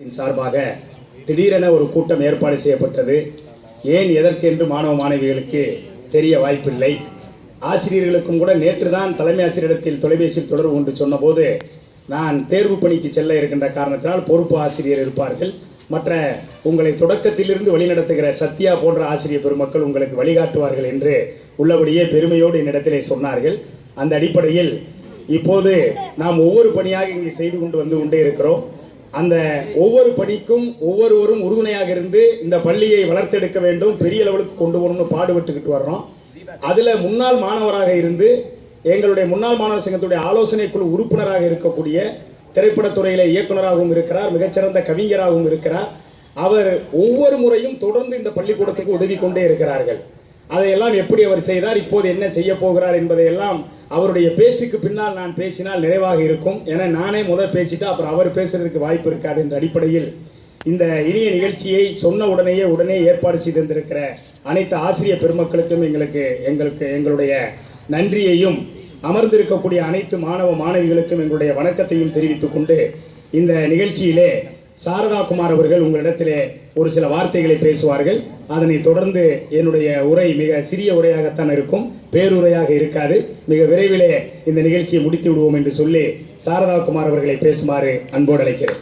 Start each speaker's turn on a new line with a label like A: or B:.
A: சார்பாக திடீரென ஒரு கூட்டம் ஏற்பாடு செய்யப்பட்டது. ஏன் எதற்கென்று மாணவ மாணவிகளுக்கு தெரிய வாய்ப்பில்லை. ஆசிரியர்களுக்கும் கூட நேற்று தான் தலைமை ஆசிரியரிடத்தில் தொலைபேசியில் தொடர்பு கொண்டு சொன்னபோது, நான் தேர்வு பணிக்கு செல்ல இருக்கின்ற காரணத்தினால் பொறுப்பு ஆசிரியர் இருப்பார்கள், மற்ற உங்களை தொடக்கத்திலிருந்து வழிநடத்துகிற சத்யா போன்ற ஆசிரியர் பெருமக்கள் உங்களுக்கு வழிகாட்டுவார்கள் என்று உள்ளபடியே பெருமையோடு என்னிடத்திலே சொன்னார்கள். அந்த அடிப்படையில் இப்போது நாம் ஒவ்வொரு பணியாக இங்கே செய்து கொண்டு கொண்டே இருக்கிறோம். அந்த ஒவ்வொரு பணிக்கும் ஒவ்வொருவரும் உறுதுணையாக இருந்து இந்த பள்ளியை வளர்த்தெடுக்க வேண்டும், பெரிய லெவலுக்கு கொண்டு வரணும்னு பாடுபட்டுக்கிட்டு வர்றோம். அதில் முன்னாள் மாணவராக இருந்து எங்களுடைய முன்னாள் மாணவர் சங்கத்துடைய ஆலோசனை குழு உறுப்பினராக இருக்கக்கூடிய திரைப்படத்துறையில இயக்குநராகவும் இருக்கிறார், மிகச்சிறந்த கவிஞராகவும் இருக்கிறார். அவர் ஒவ்வொரு முறையும் தொடர்ந்து இந்த பள்ளிக்கூடத்துக்கு உதவி கொண்டே இருக்கிறார்கள். அதையெல்லாம் எப்படி அவர் செய்தார், இப்போது என்ன செய்ய போகிறார் என்பதையெல்லாம் அவருடைய பேச்சுக்கு பின்னால் நான் பேசினால் நிறைவாக இருக்கும். ஏன்னா நானே முதல் பேசிட்டா அப்புறம் அவர் பேசுறதுக்கு வாய்ப்பு இருக்காது என்ற அடிப்படையில் இந்த இனிய நிகழ்ச்சியை சொன்ன உடனே ஏற்பாடு செய்திருக்கிற அனைத்து ஆசிரியர் பெருமக்களுக்கும் எங்களுடைய நன்றியையும், அமர்ந்திருக்கக்கூடிய அனைத்து மாணவ மாணவிகளுக்கும் எங்களுடைய வணக்கத்தையும் தெரிவித்துக் கொண்டு, இந்த நிகழ்ச்சியிலே சாரதா குமார் அவர்கள் உங்களிடத்திலே ஒரு சில வார்த்தைகளை பேசுவார்கள். அதனை தொடர்ந்து என்னுடைய உரை மிக சிறிய உரையாகத்தான் இருக்கும், பேருரையாக இருக்காது. மிக விரைவிலே இந்த நிகழ்ச்சியை முடித்து விடுவோம் என்று சொல்லி சாரதா குமார் அவர்களை பேசுமாறு அன்போடு அழைக்கிறேன்.